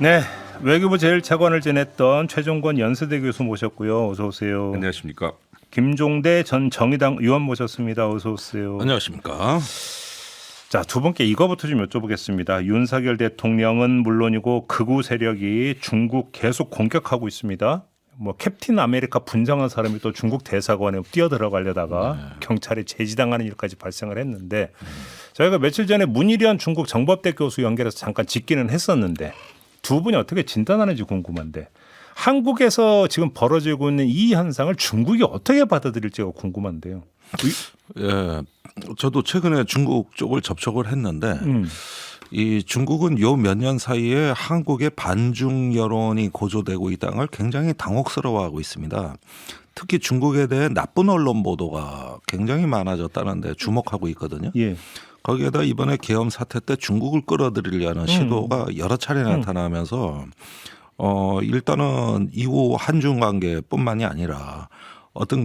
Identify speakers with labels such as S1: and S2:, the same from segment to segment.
S1: 네, 외교부 제1차관을 지냈던 최종권 연세대 교수 모셨고요. 어서 오세요.
S2: 안녕하십니까.
S1: 김종대 전 정의당 의원 모셨습니다. 어서 오세요.
S3: 안녕하십니까.
S1: 자, 두 분께 이거부터 좀 여쭤보겠습니다. 윤석열 대통령은 물론이고 극우 세력이 중국 계속 공격하고 있습니다. 뭐 캡틴 아메리카 분장한 사람이 또 중국 대사관에 뛰어들어가려다가 경찰에 제지당하는 일까지 발생을 했는데 저희가 며칠 전에 문일현 중국 정법대 교수 연결해서 잠깐 짚기는 했었는데 두 분이 어떻게 진단하는지 궁금한데 한국에서 지금 벌어지고 있는 이 현상을 중국이 어떻게 받아들일지가 궁금한데요.
S3: 예, 저도 최근에 중국 쪽을 접촉을 했는데 이 중국은 요 몇 년 사이에 한국의 반중 여론이 고조되고 있다는 걸 굉장히 당혹스러워하고 있습니다. 특히 중국에 대해 나쁜 언론 보도가 굉장히 많아졌다는데 주목하고 있거든요.
S1: 예.
S3: 거기에다 이번에 계엄 사태 때 중국을 끌어들이려는 시도가 여러 차례 나타나면서 일단은 이후 한중 관계뿐만이 아니라 어떤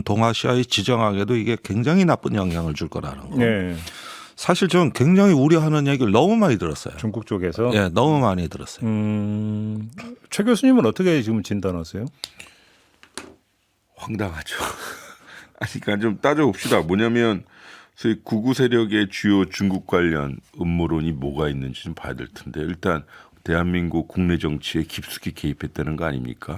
S3: 동아시아의 지정학에도 이게 굉장히 나쁜 영향을 줄 거라는 거.
S1: 네.
S3: 사실 저는 굉장히 우려하는 얘기를 너무 많이 들었어요.
S1: 중국 쪽에서.
S3: 예, 너무 많이 들었어요.
S1: 최 교수님은 어떻게 지금 진단하세요?
S2: 황당하죠. 아니, 그러니까 좀 따져봅시다. 뭐냐면 소위 극우 세력의 주요 중국 관련 음모론이 뭐가 있는지 좀 봐야 될 텐데 일단 대한민국 국내 정치에 깊숙이 개입했다는 거 아닙니까?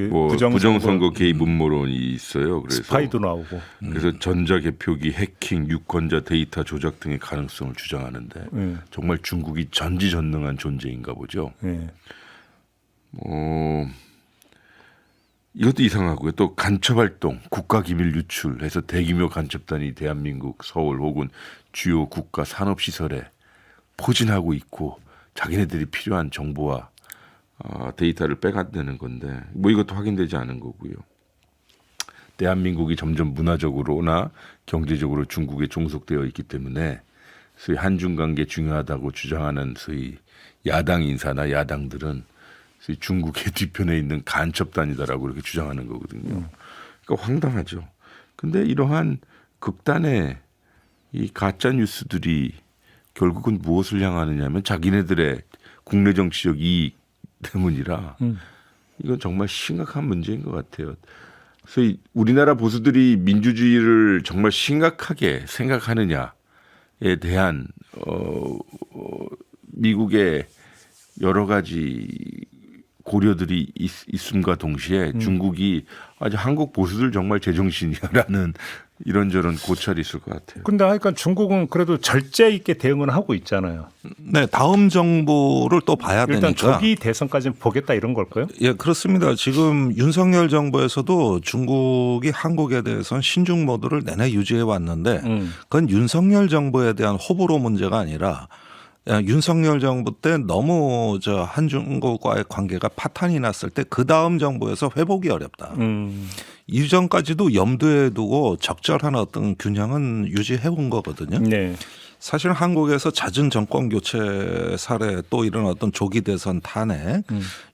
S2: 뭐 부정선거 개입 음모론이 있어요. 그래서
S1: 스파이도 나오고.
S2: 그래서 전자개표기 해킹, 유권자 데이터 조작 등의 가능성을 주장하는데 정말 중국이 전지전능한 존재인가 보죠. 이것도 이상하고요. 또 간첩활동, 국가기밀 유출해서 대규모 간첩단이 대한민국 서울 혹은 주요 국가 산업시설에 포진하고 있고 자기네들이 필요한 정보와 데이터를 빼간다는 건데 뭐 이것도 확인되지 않은 거고요. 대한민국이 점점 문화적으로나 경제적으로 중국에 종속되어 있기 때문에 소위 한중 관계 중요하다고 주장하는 소위 야당 인사나 야당들은 소위 중국의 뒤편에 있는 간첩단이다라고 이렇게 주장하는 거거든요. 그러니까 황당하죠. 근데 이러한 극단의 이 가짜 뉴스들이 결국은 무엇을 향하느냐면 자기네들의 국내 정치적 이익 때문이라 이건 정말 심각한 문제인 것 같아요. 그래서 우리나라 보수들이 민주주의를 정말 심각하게 생각하느냐에 대한 미국의 여러 가지 고려들이 있음과 동시에 중국이 아주 한국 보수들 정말 제정신이야라는 이런저런 고찰이 있을 것 같아요.
S1: 근데 하여간 중국은 그래도 절제 있게 대응을 하고 있잖아요.
S3: 네, 다음 정부를 또 봐야
S1: 일단
S3: 되니까.
S1: 조기 대선까지는 보겠다 이런 걸까요?
S3: 예, 그렇습니다. 지금 윤석열 정부에서도 중국이 한국에 대해서는 신중 모드를 내내 유지해 왔는데 그건 윤석열 정부에 대한 호불호 문제가 아니라 윤석열 정부 때 너무 한중국과의 관계가 파탄이 났을 때 그 다음 정부에서 회복이 어렵다. 이전까지도 염두에 두고 적절한 어떤 균형은 유지해 온 거거든요.
S1: 네.
S3: 사실 한국에서 잦은 정권 교체 사례 또 이런 어떤 조기 대선 탄핵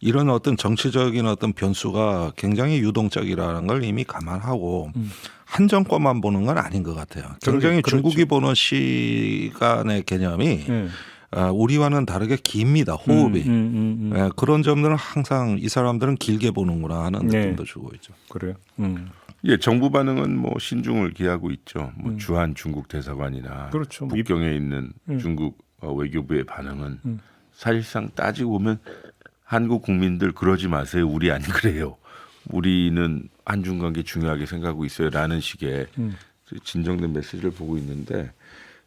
S3: 이런 어떤 정치적인 어떤 변수가 굉장히 유동적이라는 걸 이미 감안하고 한 정권만 보는 건 아닌 것 같아요. 굉장히
S1: 그렇죠.
S3: 중국이 보는 시간의 개념이 우리와는 다르게 깁니다. 호흡이. 그런 점들은 항상 이 사람들은 길게 보는구나 하는 느낌도 주고 있죠.
S1: 그래요.
S2: 예, 정부 반응은 뭐 신중을 기하고 있죠. 뭐 주한 중국 대사관이나
S1: 그렇죠.
S2: 북경에 있는 중국 외교부의 반응은 사실상 따지고 보면 한국 국민들 그러지 마세요. 우리 안 그래요. 우리는 한중 관계 중요하게 생각하고 있어요라는 식의 진정된 메시지를 보고 있는데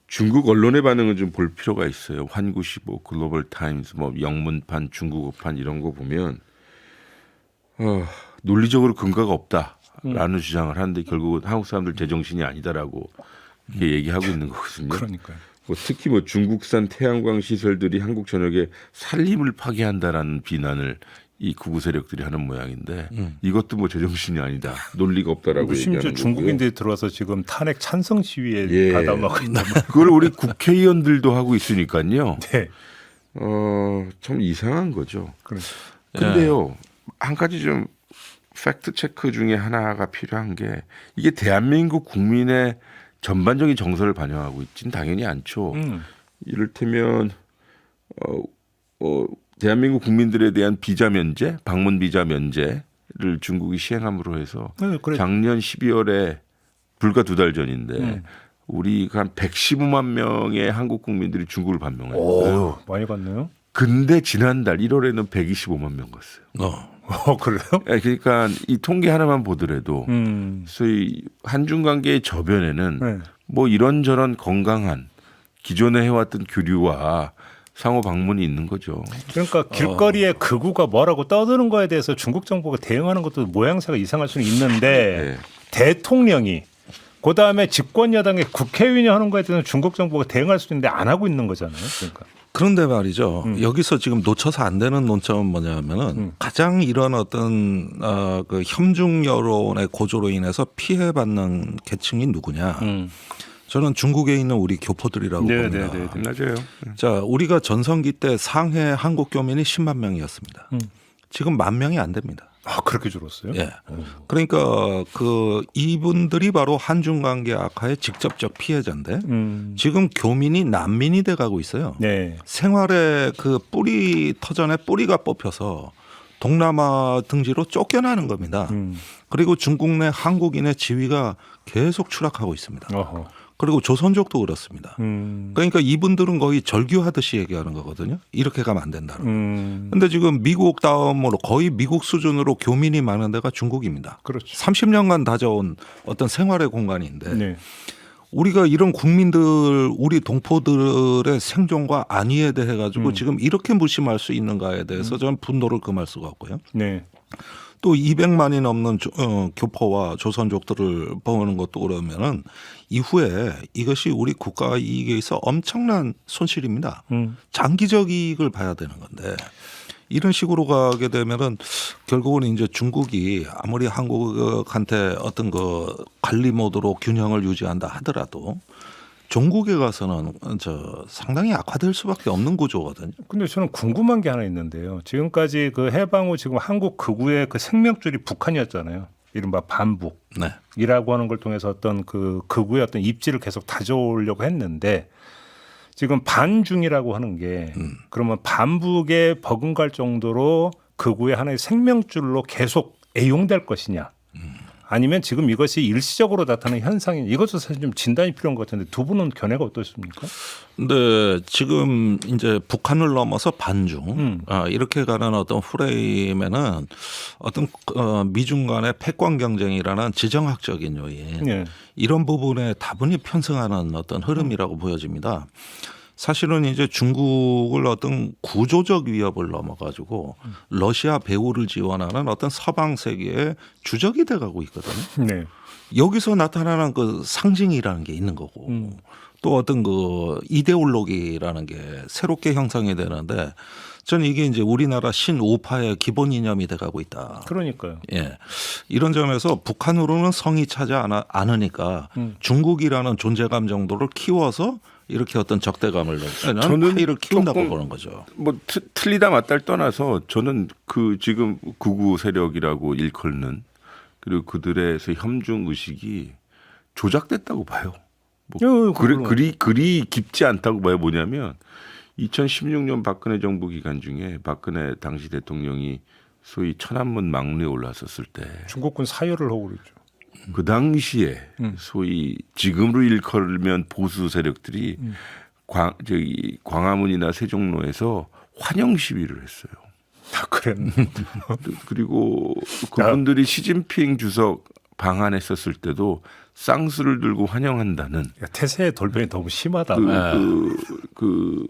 S2: 중국 언론의 반응은 좀 볼 필요가 있어요. 환구시보, 글로벌 타임스, 뭐 영문판, 중국어판 이런 거 보면 논리적으로 근거가 없다라는 주장을 하는데 결국은 한국 사람들 제정신이 아니다라고 이렇게 얘기하고 있는 거거든요.
S1: 그러니까요.
S2: 뭐 특히 뭐 중국산 태양광 시설들이 한국 전역에 산림을 파괴한다라는 비난을 이 극우 세력들이 하는 모양인데 이것도 뭐 제정신이 아니다. 논리가 없다라고 얘기하는
S1: 심지어
S2: 거고요.
S1: 중국인들이 들어와서 지금 탄핵 찬성 시위에 가담하고 있다.
S2: 그걸 우리 국회의원들도 하고 있으니까요.
S1: 네.
S2: 참 이상한 거죠.
S1: 그렇죠.
S2: 근데요, 한 가지 좀 팩트 체크 중에 하나가 필요한 게 이게 대한민국 국민의 전반적인 정서를 반영하고 있지는 당연히 않죠. 이를테면 대한민국 국민들에 대한 비자 면제, 방문 비자 면제를 중국이 시행함으로 해서
S1: 네, 그래.
S2: 작년 12월에 불과 2달 전인데 우리가 한 115만 명의 한국 국민들이 중국을 방문했어요.
S1: 오, 많이 갔네요.
S2: 근데 지난달 1월에는 125만 명 갔어요.
S1: 그래요?
S2: 네, 그러니까 이 통계 하나만 보더라도 소위 한중 관계의 저변에는
S1: 네.
S2: 뭐 이런저런 건강한 기존에 해왔던 교류와 상호 방문이 있는 거죠.
S1: 그러니까 길거리에 극우가 뭐라고 떠드는 거에 대해서 중국 정부가 대응하는 것도 모양새가 이상할 수는 있는데
S2: 네.
S1: 대통령이 그다음에 집권 여당의 국회의원이 하는 거에 대해서는 중국 정부가 대응할 수 있는데 안 하고 있는 거잖아요. 그러니까.
S3: 그런데 말이죠. 여기서 지금 놓쳐서 안 되는 논점은 뭐냐면은 가장 이런 어떤 그 협중 여론의 고조로 인해서 피해받는 계층이 누구냐. 저는 중국에 있는 우리 교포들이라고
S1: 네,
S3: 봅니다.
S1: 네, 네, 네.
S2: 맞아요.
S3: 자, 우리가 전성기 때 상해 한국 교민이 10만 명이었습니다. 지금 10,000명이 안 됩니다.
S1: 아, 그렇게 줄었어요?
S3: 예. 그러니까 그 이분들이 바로 한중 관계 악화의 직접적 피해자인데 지금 교민이 난민이 돼 가고 있어요.
S1: 네.
S3: 생활의 그 뿌리 터전에 뿌리가 뽑혀서 동남아 등지로 쫓겨나는 겁니다. 그리고 중국 내 한국인의 지위가 계속 추락하고 있습니다.
S1: 어허.
S3: 그리고 조선족도 그렇습니다. 그러니까 이분들은 거의 절규하듯이 얘기하는 거거든요. 이렇게 가면 안 된다는. 근데 지금 미국 다음으로 거의 미국 수준으로 교민이 많은 데가 중국입니다.
S1: 그렇죠.
S3: 30년간 다져온 어떤 생활의 공간인데
S1: 네.
S3: 우리가 이런 국민들 우리 동포들의 생존과 안위에 대해 가지고 지금 이렇게 무심할 수 있는가에 대해서 저는 분노를 금할 수가 없고요.
S1: 네.
S3: 또 200만이 넘는 교포와 조선족들을 보는 것도 그러면은 이후에 이것이 우리 국가 이익에 있어 엄청난 손실입니다. 장기적 이익을 봐야 되는 건데 이런 식으로 가게 되면은 결국은 이제 중국이 아무리 한국한테 어떤 그 관리 모드로 균형을 유지한다 하더라도 종국에 가서는 상당히 악화될 수밖에 없는 구조거든요.
S1: 근데 저는 궁금한 게 하나 있는데요. 지금까지 그 해방 후 지금 한국 극우의 그 생명줄이 북한이었잖아요. 이른바 반북이라고 하는 걸 통해서 어떤 그 극우의 어떤 입지를 계속 다져오려고 했는데 지금 반중이라고 하는 게 그러면 반북에 버금갈 정도로 극우의 하나의 생명줄로 계속 애용될 것이냐? 아니면 지금 이것이 일시적으로 나타나는 현상이 이것도 사실 좀 진단이 필요한 것 같은데 두 분은 견해가 어떠십니까?
S3: 근데 지금 이제 북한을 넘어서 반중 이렇게 가는 어떤 프레임에는 어떤 미중 간의 패권 경쟁이라는 지정학적인 요인
S1: 네.
S3: 이런 부분에 다분히 편승하는 어떤 흐름이라고 보여집니다. 사실은 이제 중국을 어떤 구조적 위협을 넘어가지고 러시아 배후를 지원하는 어떤 서방 세계의 주적이 돼가고 있거든요.
S1: 네.
S3: 여기서 나타나는 그 상징이라는 게 있는 거고 또 어떤 그 이데올로기라는 게 새롭게 형성이 되는데 저는 이게 이제 우리나라 신우파의 기본 이념이 돼가고 있다.
S1: 그러니까요.
S3: 예, 이런 점에서 북한으로는 성이 차지 않으니까 중국이라는 존재감 정도를 키워서 이렇게 어떤 적대감을 저는 파이를 키운다고 보는 거죠.
S2: 뭐 틀리다 맞다를 떠나서 저는 그 지금 극우 세력이라고 일컬는 그리고 그들의 협중 의식이 조작됐다고 봐요. 뭐 그리 깊지 않다고 봐요. 뭐냐면 2016년 박근혜 정부 기간 중에 박근혜 당시 대통령이 소위 천안문 막루에 올랐었을 때
S1: 중국군 사열을 하고 그랬죠.
S2: 그 당시에 소위 지금으로 일컬면 보수 세력들이 광화문이나 세종로에서 환영 시위를 했어요.
S1: 다 그랬네.
S2: 그리고 그분들이 시진핑 주석 방한했었을 때도 쌍수를 들고 환영한다는
S1: 태세의 돌변이 너무 심하다.
S2: 그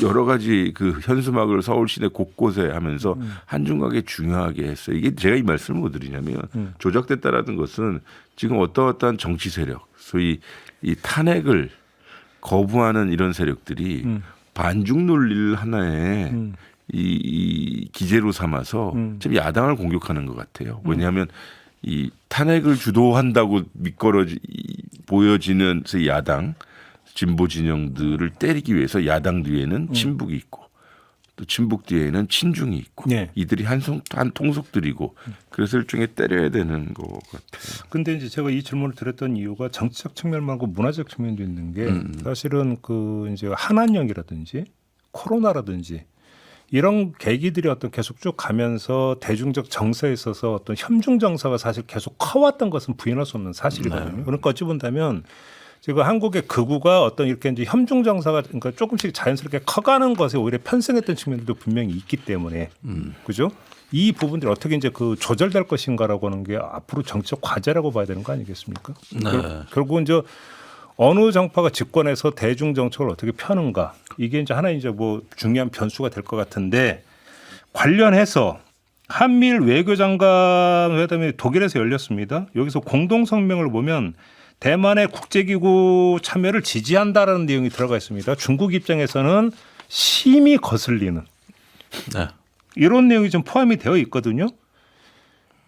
S2: 여러 가지 그 현수막을 서울 시내 곳곳에 하면서 한중각에 중요하게 했어요. 이게 제가 이 말씀을 못 드리냐면 조작됐다라는 것은 지금 어떠한 정치 세력, 소위 이 탄핵을 거부하는 이런 세력들이 반중 논리를 하나의 이 기제로 삼아서 지금 야당을 공격하는 것 같아요. 왜냐하면 이 탄핵을 주도한다고 보여지는 야당 진보 진영들을 때리기 위해서 야당 뒤에는 친북이 있고 또 친북 뒤에는 친중이 있고
S1: 네.
S2: 이들이 한 통속들이고 그래서 일종의 때려야 되는 것 같아요.
S1: 근데 이제 제가 이 질문을 드렸던 이유가 정치적 측면 말고 문화적 측면도 있는 게 사실은 그 이제 한한령이라든지 코로나라든지 이런 계기들이 어떤 계속 쭉 가면서 대중적 정서에 있어서 어떤 협중 정서가 사실 계속 커왔던 것은 부인할 수 없는 사실이거든요. 그러니까 어찌 본다면 지금 한국의 극우가 어떤 이렇게 이제 협중 정서가 그러니까 조금씩 자연스럽게 커가는 것에 오히려 편승했던 측면들도 분명히 있기 때문에 그죠? 이 부분들이 어떻게 이제 그 조절될 것인가라고 하는 게 앞으로 정치적 과제라고 봐야 되는 거 아니겠습니까?
S3: 네.
S1: 결국은 이제 어느 정파가 집권해서 대중 정책을 어떻게 펴는가 이게 이제 하나 이제 뭐 중요한 변수가 될 것 같은데 관련해서 한미일 외교장관 회담이 독일에서 열렸습니다. 여기서 공동 성명을 보면 대만의 국제기구 참여를 지지한다라는 내용이 들어가 있습니다. 중국 입장에서는 심히 거슬리는
S3: 네.
S1: 이런 내용이 좀 포함이 되어 있거든요.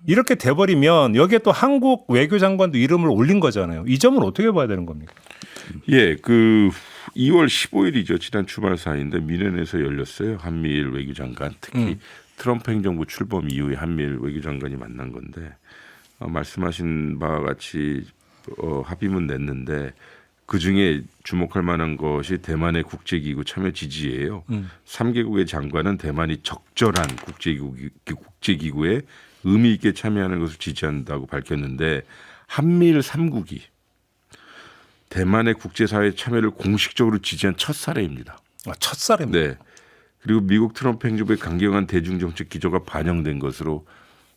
S1: 이렇게 돼버리면 여기에 또 한국 외교장관도 이름을 올린 거잖아요. 이 점은 어떻게 봐야 되는 겁니까?
S2: 예, 그 2월 15일이죠. 지난 주말 사이인데 미넨에서 열렸어요. 한미일 외교장관 특히 트럼프 행정부 출범 이후에 한미일 외교장관이 만난 건데 말씀하신 바와 같이 합의문 냈는데 그중에 주목할 만한 것이 대만의 국제기구 참여 지지예요. 3개국의 장관은 대만이 적절한 국제기구에 의미 있게 참여하는 것을 지지한다고 밝혔는데 한미일 3국이 대만의 국제사회 참여를 공식적으로 지지한 첫 사례입니다.
S1: 아, 첫 사례입니다.
S2: 네. 그리고 미국 트럼프 행정부의 강경한 대중정책 기조가 반영된 것으로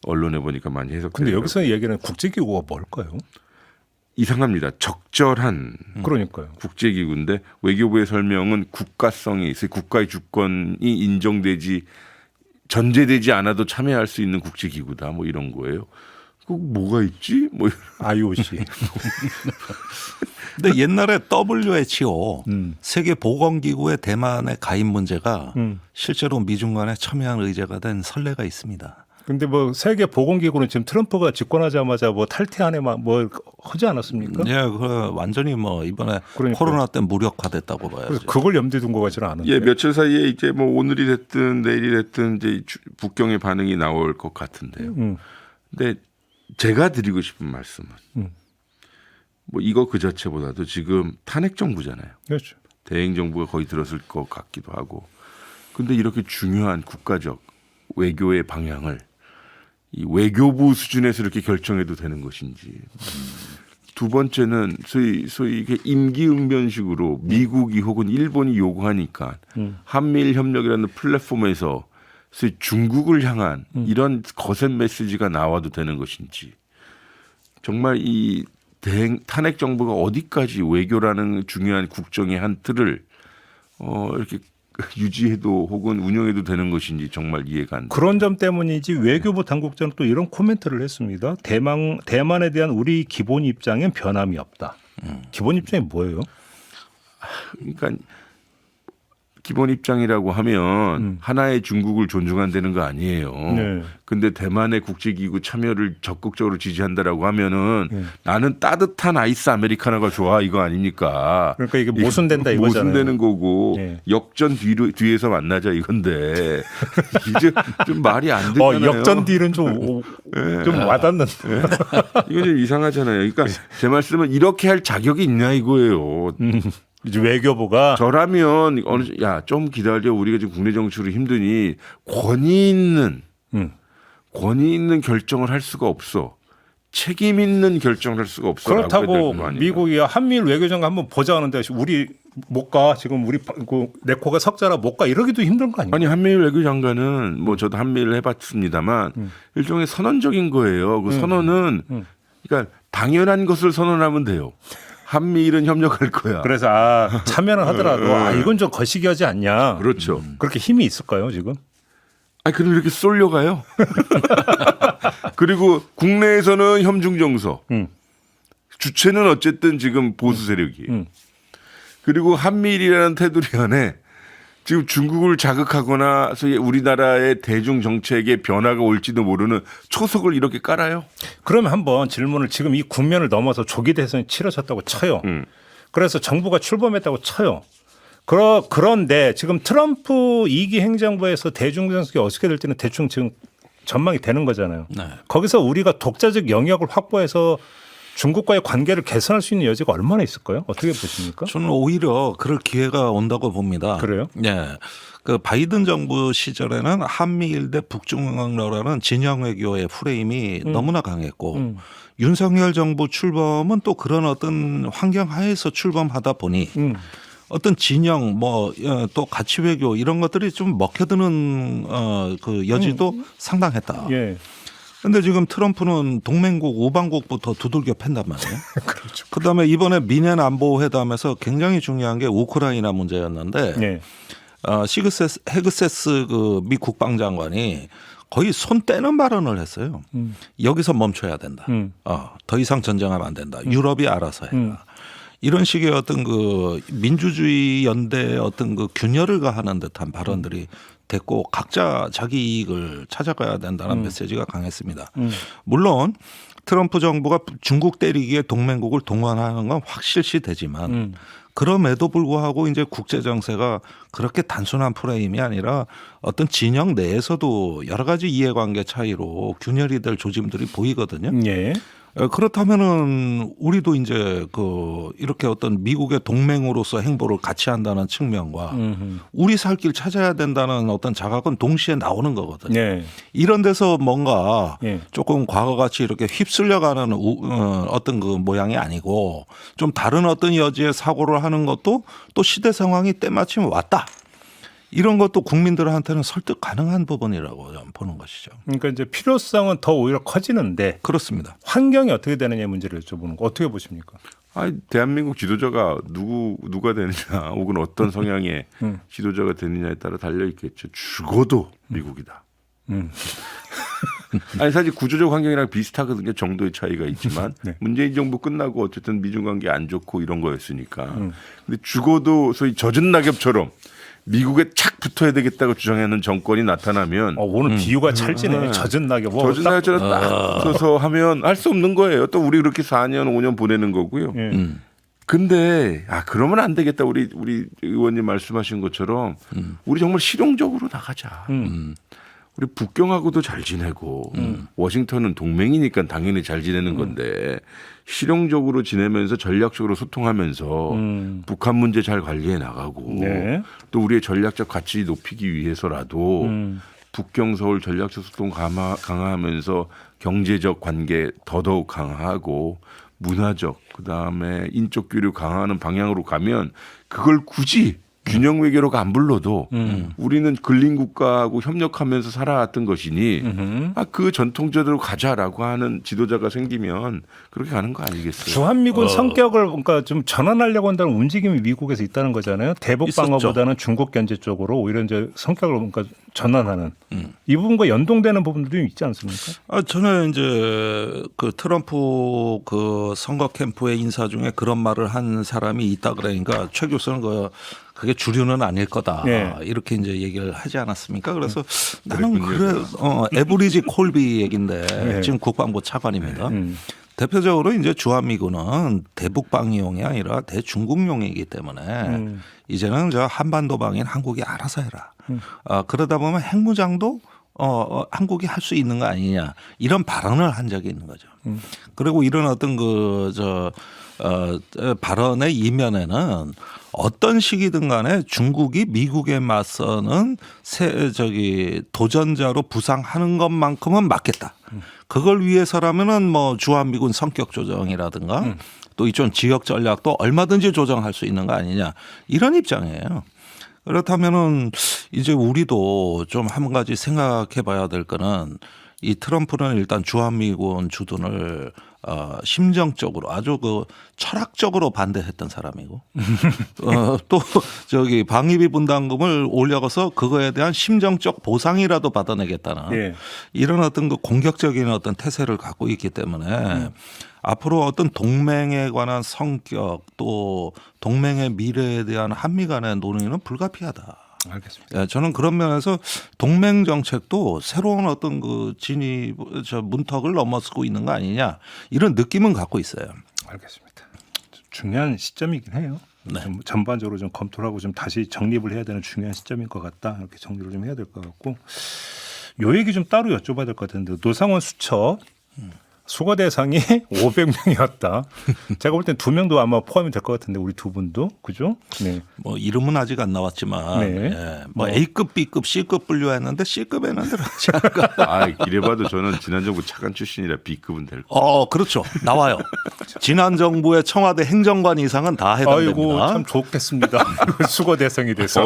S2: 언론에 보니까 많이 해석돼요.
S1: 근데 여기서 얘기하는 국제기구가 뭘까요?
S2: 이상합니다. 적절한
S1: 그러니까요.
S2: 국제기구인데 외교부의 설명은 국가성이 있어요. 국가의 주권이 인정되지 전제되지 않아도 참여할 수 있는 국제기구다. 뭐 이런 거예요. 그 뭐가 있지? 뭐
S1: IOC.
S3: 근데 옛날에 WHO 세계보건기구의 대만의 가입 문제가 실제로 미중 간에 첨예한 의제가 된 선례가 있습니다.
S1: 근데 뭐 세계 보건기구는 지금 트럼프가 집권하자마자 뭐 탈퇴안에 뭐 하지 않았습니까?
S3: 예, 그 완전히 뭐 이번에
S1: 그러니까요.
S3: 코로나 때 무력화됐다고 봐야죠.
S1: 그래서 그걸 염두에 둔 것 같지는 않은데.
S2: 예, 며칠 사이에 이제 뭐 오늘이 됐든 내일이 됐든 이제 북경의 반응이 나올 것 같은데요. 근데 제가 드리고 싶은 말씀은 뭐 이거 그 자체보다도 지금 탄핵 정부잖아요.
S1: 그렇죠.
S2: 대행 정부가 거의 들었을 것 같기도 하고. 근데 이렇게 중요한 국가적 외교의 방향을 이 외교부 수준에서 이렇게 결정해도 되는 것인지. 두 번째는 소위 이게 임기응변식으로 미국이 혹은 일본이 요구하니까 한미일 협력이라는 플랫폼에서 소위 중국을 향한 이런 거센 메시지가 나와도 되는 것인지. 정말 이 탄핵 정부가 어디까지 외교라는 중요한 국정의 한 틀을 이렇게 유지해도 혹은 운영해도 되는 것인지 정말 이해가 안 돼요.
S1: 그런 점 때문이지 외교부 당국자는 또 이런 코멘트를 했습니다. 대만에 대한 우리 기본 입장엔 변함이 없다. 기본 입장이 뭐예요?
S2: 그러니까 기본 입장이라고 하면 하나의 중국을 존중한다는 거 아니에요.
S1: 네.
S2: 근데 대만의 국제기구 참여를 적극적으로 지지한다라고 하면은 나는 따뜻한 아이스 아메리카노가 좋아 이거 아닙니까?
S1: 그러니까 이게 모순된다 이거잖아요.
S2: 모순되는 거고
S1: 네.
S2: 역전 뒤에서 만나자 이건데 이제 좀 말이 안 되잖아요.
S1: 역전 딜은 좀 와닿는데.
S2: 이거 좀 이상하잖아요. 그러니까 제 말씀은 이렇게 할 자격이 있냐 이거예요.
S1: 이제 외교부가
S2: 저라면 좀 기다려 우리가 지금 국내 정치로 힘드니 권위 있는 결정을 할 수가 없어. 책임 있는 결정을 할 수가 없어.
S1: 그렇다고 미국이 한미일 외교장관 한번 보자 하는데 우리 못 가. 지금 우리 내 코가 석자라 못 가. 이러기도 힘든 거 아니에요?
S2: 아니 한미일 외교장관은 뭐 저도 한미일 해봤습니다만 일종의 선언적인 거예요. 그 선언은 그러니까 당연한 것을 선언하면 돼요. 한미일은 협력할 거야.
S1: 그래서 참여는 하더라도 이건 좀 거시기하지 않냐.
S2: 그렇죠.
S1: 그렇게 힘이 있을까요 지금?
S2: 아니 그럼 이렇게 쏠려가요. 그리고 국내에서는 협중 정서. 주체는 어쨌든 지금 보수 세력이에요. 그리고 한미일이라는 테두리 안에 지금 중국을 자극하거나 소위 우리나라의 대중 정책에 변화가 올지도 모르는 초석을 이렇게 깔아요.
S1: 그러면 한번 질문을 지금 이 국면을 넘어서 조기 대선이 치러졌다고 쳐요. 그래서 정부가 출범했다고 쳐요. 그런데 지금 트럼프 2기 행정부에서 대중 정책이 어떻게 될지는 대충 지금 전망이 되는 거잖아요.
S3: 네.
S1: 거기서 우리가 독자적 영역을 확보해서 중국과의 관계를 개선할 수 있는 여지가 얼마나 있을까요? 어떻게 보십니까?
S3: 저는 오히려 그럴 기회가 온다고 봅니다.
S1: 그래요?
S3: 네. 그 바이든 정부 시절에는 한미일 대 북중러라는 진영 외교의 프레임이 너무나 강했고 윤석열 정부 출범은 또 그런 어떤 환경 하에서 출범하다 보니 어떤 진영 뭐 또 가치 외교 이런 것들이 좀 먹혀드는 그 여지도 상당했다.
S1: 예.
S3: 근데 지금 트럼프는 동맹국 우방국부터 두들겨 팬단 말이에요.
S1: 그렇죠.
S3: 그다음에 이번에 미넨 안보 회담에서 굉장히 중요한 게 우크라이나 문제였는데
S1: 예.
S3: 헤그세스 그 미 국방장관이 거의 손 떼는 발언을 했어요. 여기서 멈춰야 된다. 더 이상 전쟁하면 안 된다. 유럽이 알아서 해라. 이런 식의 어떤 그 민주주의 연대의 어떤 그 균열을 가하는 듯한 발언들이 됐고 각자 자기 이익을 찾아가야 된다는 메시지가 강했습니다. 물론 트럼프 정부가 중국 때리기에 동맹국을 동원하는 건 확실시 되지만 그럼에도 불구하고 이제 국제 정세가 그렇게 단순한 프레임이 아니라 어떤 진영 내에서도 여러 가지 이해관계 차이로 균열이 될 조짐들이 보이거든요.
S1: 예.
S3: 그렇다면은 우리도 이제 그 이렇게 어떤 미국의 동맹으로서 행보를 같이 한다는 측면과 우리 살 길 찾아야 된다는 어떤 자각은 동시에 나오는 거거든요.
S1: 예.
S3: 이런 데서 뭔가
S1: 예.
S3: 조금 과거같이 이렇게 휩쓸려가는 어떤 그 모양이 아니고 좀 다른 어떤 여지의 사고를 하는 것도 또 시대 상황이 때마침 왔다. 이런 것도 국민들한테는 설득 가능한 부분이라고 보는 것이죠.
S1: 그러니까 이제 필요성은 더 오히려 커지는데
S3: 그렇습니다.
S1: 환경이 어떻게 되느냐 문제를 여쭤보는 거 어떻게 보십니까?
S2: 아니, 대한민국 지도자가 누가 되느냐 혹은 어떤 성향의 지도자가 되느냐에 따라 달려 있겠죠. 죽어도 미국이다. 아니 사실 구조적 환경이랑 비슷하거든요. 정도의 차이가 있지만
S1: 네.
S2: 문재인 정부 끝나고 어쨌든 미중 관계 안 좋고 이런 거였으니까. 근데 죽어도 소위 젖은 낙엽처럼 미국에 착 붙어야 되겠다고 주장하는 정권이 나타나면
S1: 오늘 비유가 찰지네. 젖은 낙엽.
S2: 젖은 낙엽처럼 딱 붙어서 하면 할 수 없는 거예요. 또 우리 그렇게 4년 5년 보내는 거고요.
S1: 예.
S2: 근데 그러면 안 되겠다. 우리 의원님 말씀하신 것처럼 우리 정말 실용적으로 나가자. 우리 북경하고도 잘 지내고 워싱턴은 동맹이니까 당연히 잘 지내는 건데 실용적으로 지내면서 전략적으로 소통하면서 북한 문제 잘 관리해 나가고
S1: 네.
S2: 또 우리의 전략적 가치 높이기 위해서라도 북경 서울 전략적 소통 강화하면서 경제적 관계 더더욱 강화하고 문화적 그다음에 인적 교류 강화하는 방향으로 가면 그걸 굳이 균형 외교로가 안 불러도 우리는 근린 국가하고 협력하면서 살아왔던 것이니 그 전통제대로 가자라고 하는 지도자가 생기면 그렇게 가는 거 아니겠어요?
S1: 주한미군 성격을 그러니까 좀 전환하려고 한다는 움직임이 미국에서 있다는 거잖아요. 대북 방어보다는 중국 견제 쪽으로 오히려 이제 성격을 그러니까 전환하는 이 부분과 연동되는 부분들이 있지 않습니까?
S3: 저는 이제 그 트럼프 그 선거 캠프의 인사 중에 그런 말을 한 사람이 있다 그러니까 최 교수는 그게 주류는 아닐 거다.
S1: 네.
S3: 이렇게 이제 얘기를 하지 않았습니까? 그래서 나는 에브리지 콜비 얘긴데
S1: 네.
S3: 지금 국방부 차관입니다. 대표적으로 이제 주한미군은 대북방위용이 아니라 대중국용이기 때문에 이제는 저 한반도방인 한국이 알아서 해라. 그러다 보면 핵무장도 한국이 할 수 있는 거 아니냐 이런 발언을 한 적이 있는 거죠. 그리고 이런 어떤 발언의 이면에는 어떤 시기든 간에 중국이 미국에 맞서는 도전자로 부상하는 것만큼은 맞겠다. 그걸 위해서라면은 뭐 주한미군 성격 조정이라든가 또 이쪽 지역 전략도 얼마든지 조정할 수 있는 거 아니냐 이런 입장이에요. 그렇다면은 이제 우리도 좀 한 가지 생각해 봐야 될 거는 이 트럼프는 일단 주한미군 주둔을 심정적으로 아주 철학적으로 반대했던 사람이고 또 방위비 분담금을 올려서 그거에 대한 심정적 보상이라도 받아내겠다는
S1: 예.
S3: 이런 어떤 공격적인 어떤 태세를 갖고 있기 때문에 앞으로 어떤 동맹에 관한 성격 또 동맹의 미래에 대한 한미 간의 논의는 불가피하다.
S1: 알겠습니다.
S3: 저는 그런 면에서 동맹 정책도 새로운 어떤 문턱을 넘어서고 있는 거 아니냐 이런 느낌은 갖고 있어요.
S1: 알겠습니다. 중요한 시점이긴 해요.
S3: 네.
S1: 좀 전반적으로 좀 검토를 하고 좀 다시 정립을 해야 되는 중요한 시점인 것 같다. 이렇게 정리를 좀 해야 될 것 같고 요 얘기 좀 따로 여쭤봐야 될 것 같은데 노상원 수첩 수거 대상이 500명이었다. 제가 볼 땐 2명도 아마 포함이 될 것 같은데 우리 두 분도 그죠? 네.
S3: 뭐 이름은 아직 안 나왔지만
S1: 네.
S3: 예, 뭐 A급, B급, C급 분류했는데 C급에는 들어가지 않을까.
S2: 아, 이래봐도 저는 지난 정부 차관 출신이라 B급은 될 거.
S3: 그렇죠. 나와요. 지난 정부의 청와대 행정관 이상은 다 해당됩니다.
S1: 아이고 참 좋겠습니다. 수거 대상이 돼서.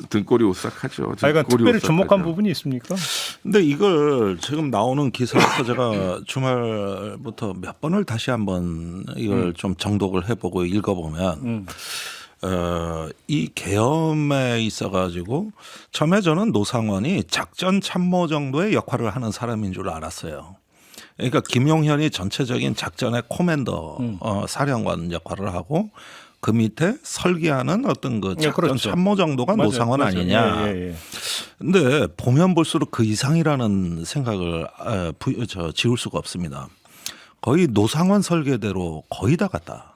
S2: 등골이 오싹하죠.
S1: 그러니까 특별히 주목한
S2: 오싹하죠.
S1: 부분이 있습니까?
S3: 근데 이걸 지금 나오는 기사부터 제가 주말부터 몇 번을 다시 한번 이걸 좀 정독을 해보고 읽어보면 이 계엄에 있어가지고 처음에 저는 노상원이 작전 참모 정도의 역할을 하는 사람인 줄 알았어요. 그러니까 김용현이 전체적인 작전의 코맨더 사령관 역할을 하고 그 밑에 설계하는 어떤 그 작전
S1: 그렇죠.
S3: 참모 정도가
S1: 맞아요.
S3: 노상원
S1: 맞아요.
S3: 아니냐.
S1: 예.
S3: 근데 보면 볼수록 그 이상이라는 생각을 지울 수가 없습니다. 거의 노상원 설계대로 거의 다 같다.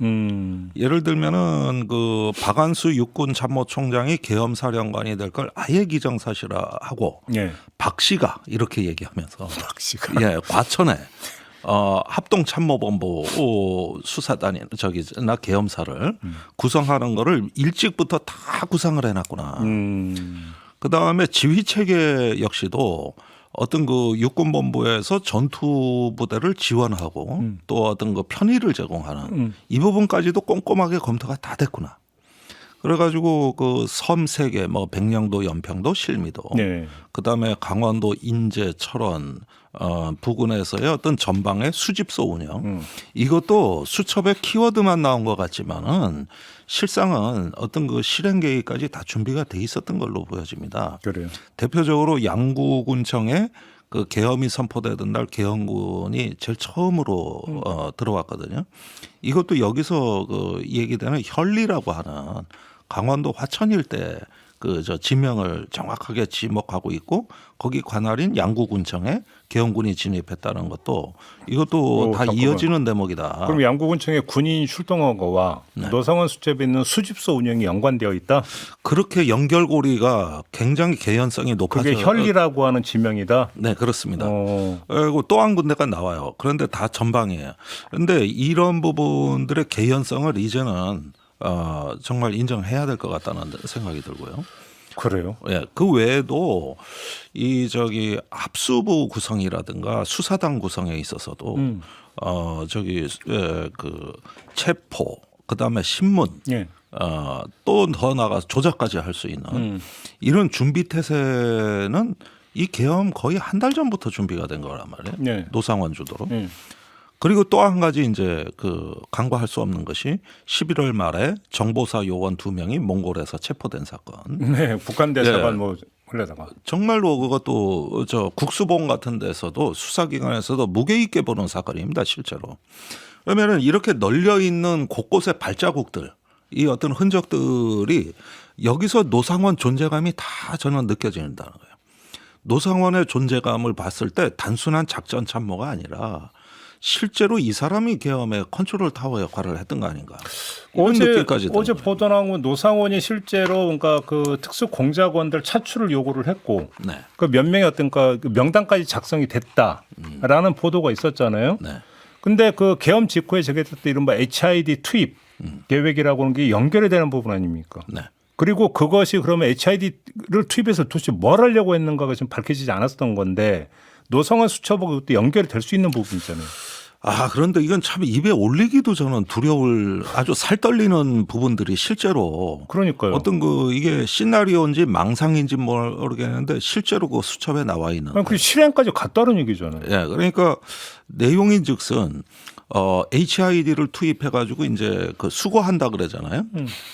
S3: 예를 들면은 그 박안수 육군 참모총장이 계엄사령관이 될 걸 아예 기정사실화하고
S1: 예.
S3: 박 씨가 이렇게 얘기하면서
S1: 씨가.
S3: 예, 과천에 합동참모본부 수사단이 나 계엄사를 구성하는 거를 일찍부터 다 구상을 해놨구나. 그 다음에 지휘 체계 역시도 어떤 그 육군본부에서 전투 부대를 지원하고 또 어떤 그 편의를 제공하는 이 부분까지도 꼼꼼하게 검토가 다 됐구나. 그래가지고 그 섬 3개, 뭐 백령도, 연평도, 실미도,
S1: 네.
S3: 그 다음에 강원도, 인제, 철원, 부근에서의 어떤 전방의 수집소 운영, 이것도 수첩에 키워드만 나온 것 같지만은 실상은 어떤 그 실행 계획까지 다 준비가 돼 있었던 걸로 보여집니다.
S1: 그래요.
S3: 대표적으로 양구군청에 그 계엄이 선포되던 날 계엄군이 제일 처음으로 들어왔거든요. 이것도 여기서 그 얘기되는 혈리라고 하는 강원도 화천 일대 그 지명을 정확하게 지목하고 있고 거기 관할인 양구군청에 계엄군이 진입했다는 것도 이것도 다
S1: 잠깐만.
S3: 이어지는 대목이다.
S1: 그럼 양구군청에 군인이 출동한 거와 노상원 수첩에 있는 수집소 운영이 연관되어 있다?
S3: 그렇게 연결고리가 굉장히 개연성이 높아져.
S1: 그게 혈리라고 하는 지명이다?
S3: 네, 그렇습니다.
S1: 어.
S3: 그리고 또 한 군데가 나와요. 그런데 다 전방이에요. 그런데 이런 부분들의 개연성을 이제는 정말 인정해야 될 것 같다는 생각이 들고요.
S1: 그래요?
S3: 예, 그 외에도 이 합수부 구성이라든가 수사당 구성에 있어서도 그 체포, 그다음에 신문,
S1: 예.
S3: 또 더 나가 조작까지 할 수 있는 이런 준비 태세는 이 계엄 거의 한 달 전부터 준비가 된 거란 말이에요.
S1: 네.
S3: 노상원 주도로. 그리고 또 한 가지 이제 그 간과할 수 없는 것이 11월 말에 정보사 요원 2명이 몽골에서 체포된 사건.
S1: 네, 북한 대사관
S3: 예.
S1: 뭐 흘려다가.
S3: 정말로 그것도 국수본 같은 데서도 수사기관에서도 무게 있게 보는 사건입니다, 실제로. 그러면은 이렇게 널려 있는 곳곳의 발자국들, 이 어떤 흔적들이 여기서 노상원 존재감이 다 저는 느껴진다는 거예요. 노상원의 존재감을 봤을 때 단순한 작전 참모가 아니라 실제로 이 사람이 계엄의 컨트롤 타워 역할을 했던 거 아닌가. 이런 느낌까지
S1: 어제
S3: 드는 거예요.
S1: 보도 나온 건 노상원이 실제로 그러니까 그 특수 공작원들 차출을 요구를 했고
S3: 네.
S1: 그 몇 명이 어떤가 그 명단까지 작성이 됐다라는 보도가 있었잖아요.
S3: 네.
S1: 근데 그 계엄 직후에 제기됐던 이른바 HID 투입 계획이라고 하는 게 연결이 되는 부분 아닙니까?
S3: 네.
S1: 그리고 그것이 그러면 HID를 투입해서 도대체 뭘 하려고 했는가가 지금 밝혀지지 않았던 건데 노상원 수첩하고 또 연결이 될 수 있는 부분이잖아요.
S3: 그런데 이건 참 입에 올리기도 저는 두려울 아주 살떨리는 부분들이 실제로
S1: 그러니까요.
S3: 어떤 이게 시나리오인지 망상인지 모르겠는데 실제로 그 수첩에 나와 있는.
S1: 그 실행까지 갔다는 얘기잖아요.
S3: 예, 그러니까 내용인즉슨 HID를 투입해 가지고 이제 그 수거한다 그러잖아요.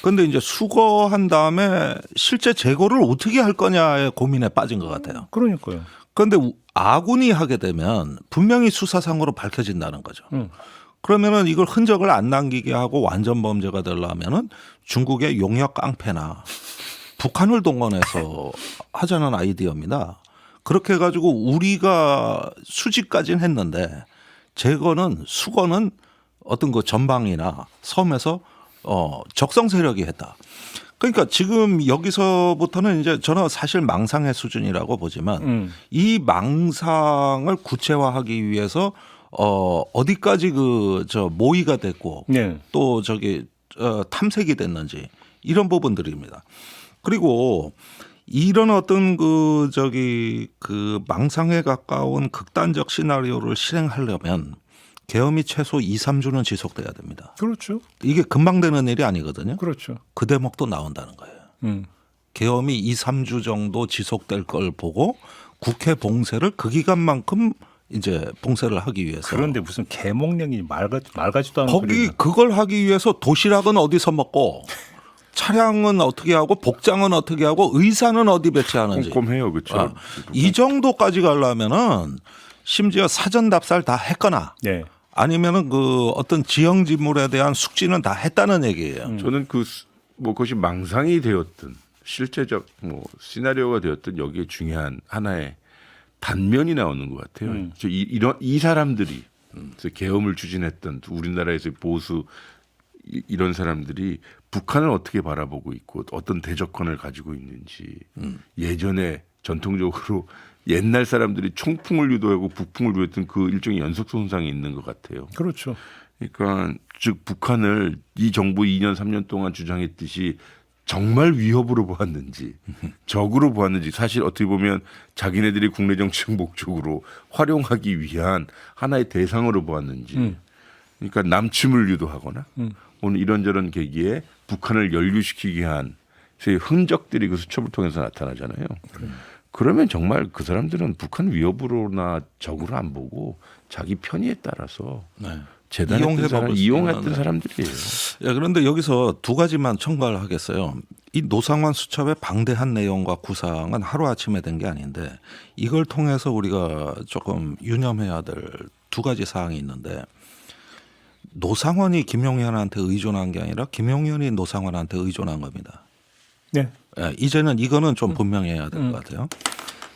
S3: 그런데 이제 수거한 다음에 실제 제거를 어떻게 할 거냐의 고민에 빠진 것 같아요.
S1: 그러니까요.
S3: 그런데 아군이 하게 되면 분명히 수사상으로 밝혀진다는 거죠. 그러면은 이걸 흔적을 안 남기게 하고 완전 범죄가 되려면은 중국의 용역 깡패나 북한을 동원해서 하자는 아이디어입니다. 그렇게 해가지고 우리가 수집까지는 했는데 제거는 수거는 어떤 그 전방이나 섬에서 적성 세력이 했다. 그러니까 지금 여기서부터는 이제 저는 사실 망상의 수준이라고 보지만 이 망상을 구체화하기 위해서 어디까지 모의가 됐고
S1: 네.
S3: 또 탐색이 됐는지 이런 부분들입니다. 그리고 이런 어떤 그 망상에 가까운 극단적 시나리오를 실행하려면 계엄이 최소 2, 3주는 지속돼야 됩니다.
S1: 그렇죠.
S3: 이게 금방 되는 일이 아니거든요.
S1: 그렇죠.
S3: 그 대목도 나온다는 거예요. 계엄이 2, 3주 정도 지속될 걸 보고 국회 봉쇄를 그 기간만큼 이제 봉쇄를 하기 위해서.
S1: 그런데 무슨 계몽령이 맑아지도 않은
S3: 거기
S1: 소리가.
S3: 그걸 하기 위해서 도시락은 어디서 먹고 차량은 어떻게 하고 복장은 어떻게 하고 의사는 어디 배치하는지.
S2: 꼼꼼해요, 그렇죠.
S3: 이 정도까지 가려면은 심지어 사전 답사를 다 했거나
S1: 네.
S3: 아니면은 그 어떤 지형 지물에 대한 숙지는 다 했다는 얘기예요.
S2: 저는 그것이 망상이 되었든 실제적 시나리오가 되었든 여기에 중요한 하나의 단면이 나오는 것 같아요. 이 사람들이 계엄을 추진했던 우리나라에서의 보수 이런 사람들이 북한을 어떻게 바라보고 있고 어떤 대적권을 가지고 있는지 예전에 전통적으로 옛날 사람들이 총풍을 유도하고 북풍을 유도했던 그 일종의 연속 손상이 있는 것 같아요.
S1: 그렇죠.
S2: 그러니까 즉 북한을 이 정부 2년 3년 동안 주장했듯이 정말 위협으로 보았는지 적으로 보았는지 사실 어떻게 보면 자기네들이 국내 정치적 목적으로 활용하기 위한 하나의 대상으로 보았는지 그러니까 남침을 유도하거나 오늘 이런저런 계기에 북한을 연루시키기 위한 흔적들이 그 수첩을 통해서 나타나잖아요. 그러면 정말 그 사람들은 북한 위협으로나 적으로 안 보고 자기 편의에 따라서 이용했던 사람들이에요.
S3: 그런데 여기서 두 가지만 첨가를 하겠어요. 이 노상원 수첩의 방대한 내용과 구상은 하루아침에 된 게 아닌데 이걸 통해서 우리가 조금 유념해야 될 두 가지 사항이 있는데 노상원이 김용현한테 의존한 게 아니라 김용현이 노상원한테 의존한 겁니다.
S1: 네.
S3: 이제는 이거는 좀 분명해야 될 것 같아요.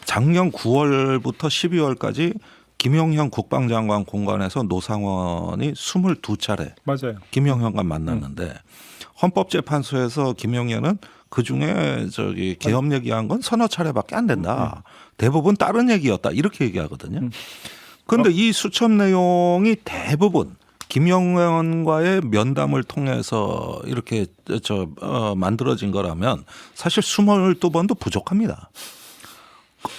S3: 작년 9월부터 12월까지 김용현 국방장관 공관에서 노상원이 22차례
S1: 맞아요.
S3: 김용현과 만났는데 헌법재판소에서 김용현은 그중에 계엄 얘기한 건 서너 차례밖에 안 된다. 대부분 다른 얘기였다. 이렇게 얘기하거든요. 그런데 이 수첩 내용이 대부분 김용현과의 면담을 통해서 이렇게 만들어진 거라면 사실 22번도 부족합니다.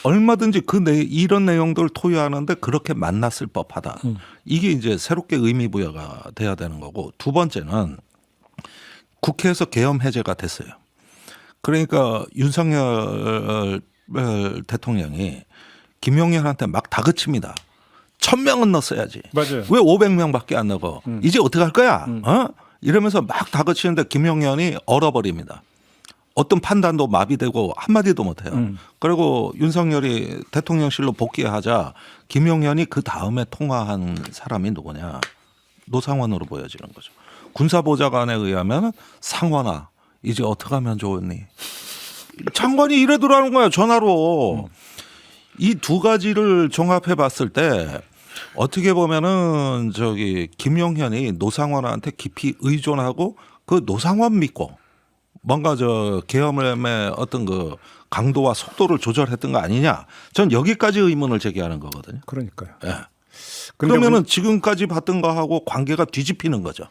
S3: 얼마든지 이런 내용들을 토의하는데 그렇게 만났을 법하다. 이게 이제 새롭게 의미 부여가 돼야 되는 거고 두 번째는 국회에서 계엄 해제가 됐어요. 그러니까 윤석열 대통령이 김용현한테 막 다그칩니다. 1000명은 넣었어야지.
S1: 맞아요.
S3: 왜 500명밖에 안 넣어? 이제 어떻게 할 거야? 이러면서 막 다그치는데 김용현이 얼어버립니다. 어떤 판단도 마비되고 한마디도 못해요. 그리고 윤석열이 대통령실로 복귀하자 김용현이 그 다음에 통화한 사람이 누구냐? 노상원으로 보여지는 거죠. 군사보좌관에 의하면 상원아 이제 어떻게 하면 좋으니? 장관이 이래더라는 거야 전화로. 이 두 가지를 종합해 봤을 때 어떻게 보면은 김용현이 노상원한테 깊이 의존하고 그 노상원 믿고 뭔가 계엄의 어떤 그 강도와 속도를 조절했던 거 아니냐? 전 여기까지 의문을 제기하는 거거든요.
S1: 그러니까요.
S3: 예. 그러면은 지금까지 봤던 거하고 관계가 뒤집히는 거죠.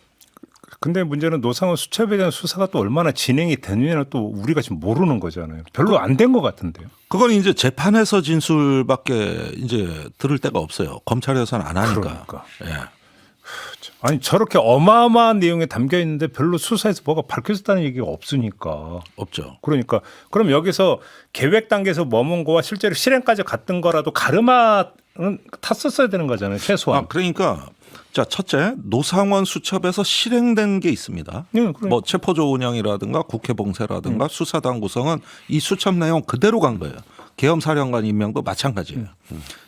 S1: 근데 문제는 노상원 수첩에 대한 수사가 또 얼마나 진행이 되느냐는 또 우리가 지금 모르는 거잖아요. 별로 안 된 것 같은데요.
S3: 그건 이제 재판에서 진술밖에 이제 들을 데가 없어요. 검찰에서는 안 하니까.
S1: 그러니까.
S3: 예.
S1: 아니 저렇게 어마어마한 내용에 담겨 있는데 별로 수사에서 뭐가 밝혀졌다는 얘기가 없으니까.
S3: 없죠.
S1: 그러니까 그럼 여기서 계획 단계에서 머문 거와 실제로 실행까지 갔던 거라도 가르마는 탔었어야 되는 거잖아요. 최소한.
S3: 그러니까 자 첫째 노상원 수첩에서 실행된 게 있습니다.
S1: 그러니까.
S3: 뭐 체포조 운영이라든가 국회 봉쇄라든가 수사당 구성은 이 수첩 내용 그대로 간 거예요. 계엄사령관 임명도 마찬가지예요.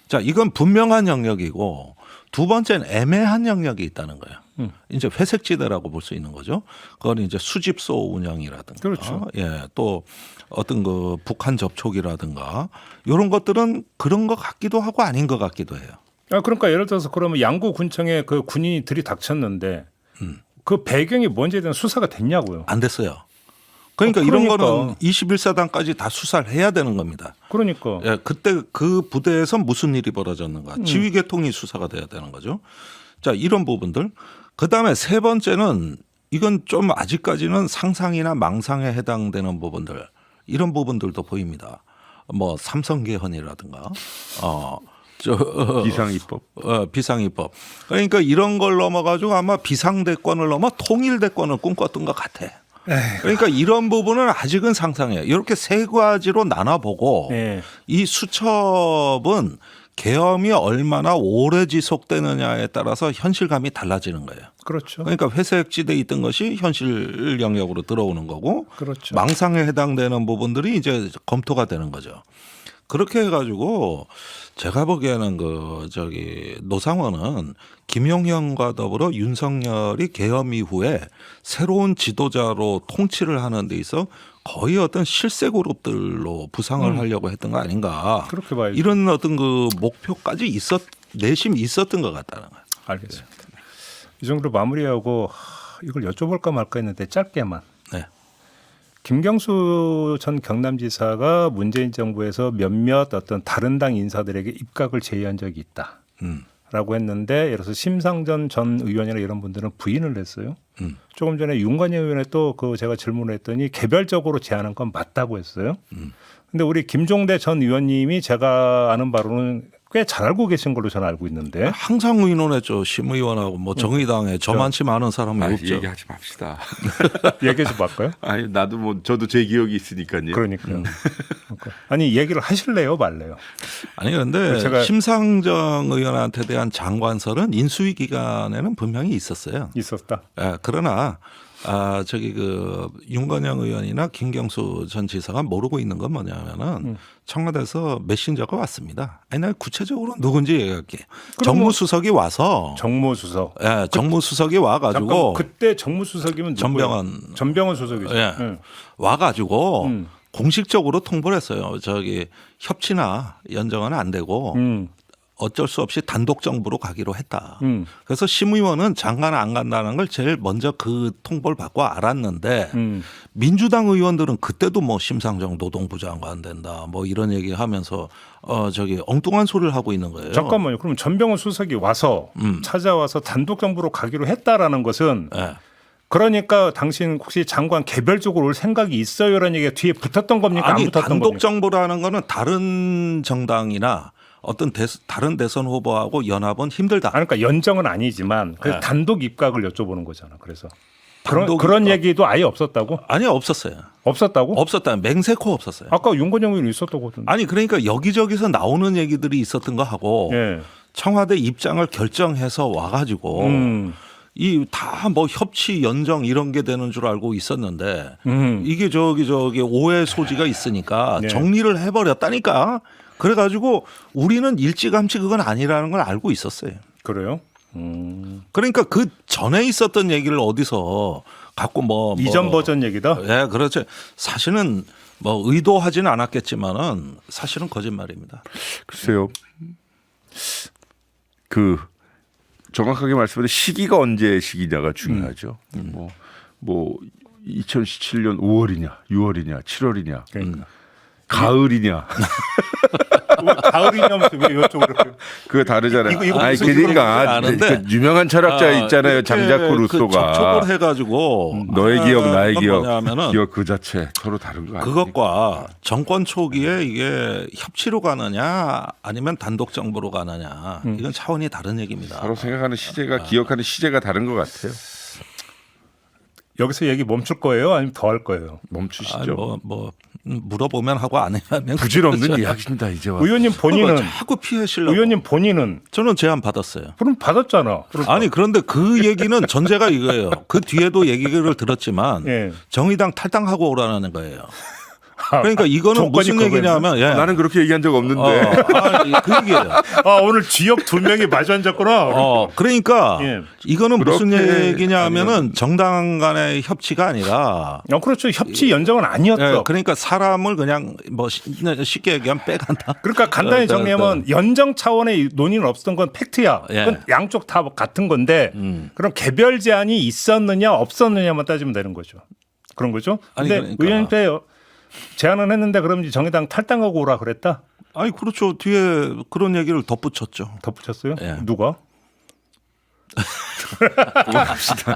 S3: 자 이건 분명한 영역이고 두 번째는 애매한 영역이 있다는 거예요. 이제 회색지대라고 볼 수 있는 거죠. 그건 이제 수집소 운영이라든가,
S1: 그렇죠.
S3: 예, 또 어떤 그 북한 접촉이라든가 이런 것들은 그런 것 같기도 하고 아닌 것 같기도 해요.
S1: 그러니까 예를 들어서 그러면 양구군청에 그 군인이 들이닥쳤는데 그 배경이 뭔지에 대한 수사가 됐냐고요.
S3: 안 됐어요. 그러니까 이런
S1: 그러니까.
S3: 거는 21사단까지 다 수사를 해야 되는 겁니다.
S1: 그러니까.
S3: 예, 그때 그 부대에서 무슨 일이 벌어졌는가 지휘 계통이 수사가 돼야 되는 거죠. 자, 이런 부분들. 그다음에 세 번째는 이건 좀 아직까지는 상상이나 망상에 해당되는 부분들 이런 부분들도 보입니다. 뭐 삼성개헌이라든가
S2: 비상입법.
S3: 비상입법. 그러니까 이런 걸 넘어가지고 아마 비상대권을 넘어 통일대권을 꿈꿨던 것 같아. 그러니까 이런 부분은 아직은 상상이에요. 이렇게 세 가지로 나눠보고
S1: 네.
S3: 이 수첩은 계엄이 얼마나 오래 지속되느냐에 따라서 현실감이 달라지는 거예요.
S1: 그렇죠.
S3: 그러니까 회색지대에 있던 것이 현실 영역으로 들어오는 거고
S1: 그렇죠.
S3: 망상에 해당되는 부분들이 이제 검토가 되는 거죠. 그렇게 해가지고 제가 보기에는 노상원은 김용현과 더불어 윤석열이 계엄 이후에 새로운 지도자로 통치를 하는 데 있어 거의 어떤 실세 그룹들로 부상을 하려고 했던 거 아닌가.
S1: 그렇게 봐야죠.
S3: 이런 어떤 그 목표까지 내심이 있었던 것 같다는 거예요.
S1: 알겠습니다. 이 정도로 마무리하고 이걸 여쭤볼까 말까 했는데 짧게만.
S3: 네.
S1: 김경수 전 경남지사가 문재인 정부에서 몇몇 어떤 다른 당 인사들에게 입각을 제의한 적이 있다. 라고 했는데 예를 들어서 심상전 전 의원이나 이런 분들은 부인을 했어요. 조금 전에 윤건영 의원에 또 그 제가 질문을 했더니 개별적으로 제안한 건 맞다고 했어요. 근데 우리 김종대 전 의원님이 제가 아는 바로는 꽤 잘 알고 계신 걸로 저는 알고 있는데
S3: 항상 의논했죠. 심의원하고 뭐 정의당에 저만치 많은 사람이 없죠.
S2: 얘기하지 맙시다.
S1: 얘기 좀 할까요?
S2: 아니 나도 저도 제 기억이 있으니까요.
S1: 그러니까요. 그러니까. 아니 얘기를 하실래요, 말래요?
S3: 아니 그런데
S1: 제가
S3: 심상정 의원한테 대한 장관설은 인수위 기간에는 분명히 있었어요.
S1: 있었다.
S3: 그러나 윤건영 의원이나 김경수 전 지사가 모르고 있는 건 뭐냐면은 청와대에서 메신저가 왔습니다. 아니 나 구체적으로 누군지 얘기할게. 정무수석이 와서
S1: 정무수석.
S3: 정무수석이 와가지고
S1: 잠깐 그때 정무수석이면 누구예요? 전병헌 수석이죠.
S3: 와가지고 공식적으로 통보를 했어요. 협치나 연정은 안 되고 어쩔 수 없이 단독 정부로 가기로 했다. 그래서 심의원은 장관 안 간다는 걸 제일 먼저 그 통보를 받고 알았는데 민주당 의원들은 그때도 뭐 심상정 노동부 장관 된다 뭐 이런 얘기하면서 엉뚱한 소리를 하고 있는 거예요.
S1: 잠깐만요. 그럼 전병헌 수석이 와서 찾아와서 단독 정부로 가기로 했다라는 것은 그러니까 당신 혹시 장관 개별적으로 올 생각이 있어요라는 얘기가 뒤에 붙었던 겁니까?
S3: 아니
S1: 안 붙었던
S3: 단독
S1: 겁니까?
S3: 정부라는 거는 다른 정당이나 어떤 다른 대선 후보하고 연합은 힘들다.
S1: 그러니까 연정은 아니지만
S3: 네.
S1: 단독 입각을 여쭤보는 거잖아. 그래서
S3: 단독
S1: 그런
S3: 입각.
S1: 얘기도 아예 없었다고?
S3: 아니 없었어요.
S1: 없었다고?
S3: 없었다. 맹세코 없었어요.
S1: 아까 윤건영 의원 있었다고 하던데.
S3: 아니 그러니까 여기저기서 나오는 얘기들이 있었던 거 하고
S1: 예.
S3: 청와대 입장을 결정해서 와가지고 이 다 뭐 협치 연정 이런 게 되는 줄 알고 있었는데 이게 오해 소지가 있으니까
S1: 네.
S3: 정리를 해버렸다니까. 그래가지고 우리는 일찌감치 그건 아니라는 걸 알고 있었어요.
S1: 그래요?
S3: 그러니까 그 전에 있었던 얘기를 어디서 갖고
S1: 이전 버전 얘기다?
S3: 예, 그렇죠. 사실은 뭐 의도하지는 않았겠지만은 사실은 거짓말입니다.
S2: 글쎄요. 정확하게 말씀드리면 시기가 언제 시기냐가 중요하죠. 뭐 2017년 5월이냐, 6월이냐, 7월이냐,
S1: 그러니까.
S2: 가을이냐.
S1: 가을이냐면서 왜 이쪽으로?
S2: 그거 다르잖아요.
S1: 이거
S2: 아니
S1: 무슨
S2: 그러니까
S3: 아는데.
S2: 그 유명한 철학자 있잖아요.
S3: 이렇게
S2: 장자코 루소가
S3: 접촉을 해가지고
S2: 너의 기억 나의
S3: 건
S2: 기억
S3: 뭐냐면은
S2: 기억 그 자체 서로 다른 거 아니에요?
S3: 그것과 정권 초기에 이게 협치로 가느냐 아니면 단독 정부로 가느냐 이건 차원이 다른 얘기입니다.
S2: 서로 생각하는 시제가 기억하는 시제가 다른 것 같아요.
S1: 여기서 얘기 멈출 거예요? 아니면 더 할 거예요?
S2: 멈추시죠.
S3: 물어보면 하고 안 하면
S2: 부질없는
S3: 그렇죠.
S2: 이야기입니다 이제 와.
S1: 의원님 본인은
S3: 자꾸 피하시려고.
S1: 의원님 본인은
S3: 저는 제안 받았어요.
S1: 그럼 받았잖아. 그러니까.
S3: 아니 그런데 그 얘기는 전제가 이거예요. 그 뒤에도 얘기를 들었지만
S1: 예.
S3: 정의당 탈당하고 오라는 거예요. 그러니까 이거는
S1: 조건이
S3: 무슨 얘기냐면
S2: 나는 그렇게 얘기한 적 없는데.
S3: 그 얘기예요.
S1: 오늘 지역 두 명이 마주 앉았구나.
S3: 그러니까
S1: 예.
S3: 이거는 무슨
S2: 그렇게
S3: 얘기냐면은 정당 간의 협치가 아니라
S1: 그렇죠. 협치 연정은 아니었어.
S3: 그러니까 사람을 그냥 쉽게 얘기하면 빼간다.
S1: 그러니까 간단히 정리하면 연정 차원의 논의는 없었던 건 팩트야.
S3: 예.
S1: 그건 양쪽 다 같은 건데 그럼 개별 제안이 있었느냐 없었느냐만 따지면 되는 거죠. 그런 거죠.
S3: 아니,
S1: 근데
S3: 그러니까.
S1: 의원님 때 제안은 했는데 그럼 이제 정의당 탈당하고 오라 그랬다.
S3: 아니 그렇죠. 뒤에 그런 얘기를 덧붙였죠.
S1: 덧붙였어요?
S3: 예.
S1: 누가?
S2: 그만합시다.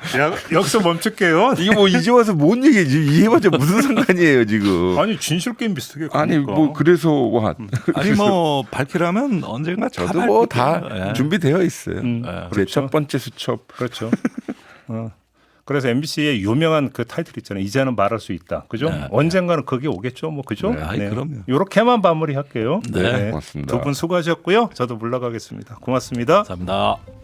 S1: 여기서 멈출게요.
S2: 이게 뭐 이제 와서 뭔 얘기지? 이해해봤자 무슨 상관이에요 지금?
S1: 아니 진실 게임 비슷하게.
S2: 아니
S1: 그러니까.
S2: 뭐 그래서 와
S3: 아니 뭐 밝히라면 언젠가
S2: 저도 뭐 다
S3: 밝힐게요.
S2: 준비되어 있어요. 제
S1: 그렇죠.
S2: 첫 번째 수첩.
S1: 그렇죠. 그래서 MBC의 유명한 그 타이틀 있잖아요. 이제는 말할 수 있다. 그죠?
S3: 네.
S1: 언젠가는 그게 오겠죠. 뭐 그죠?
S2: 네.
S3: 아이, 그럼요.
S1: 이렇게만 마무리할게요.
S3: 네,
S2: 고맙습니다.
S1: 두 분 수고하셨고요. 저도 물러가겠습니다. 고맙습니다.
S3: 감사합니다.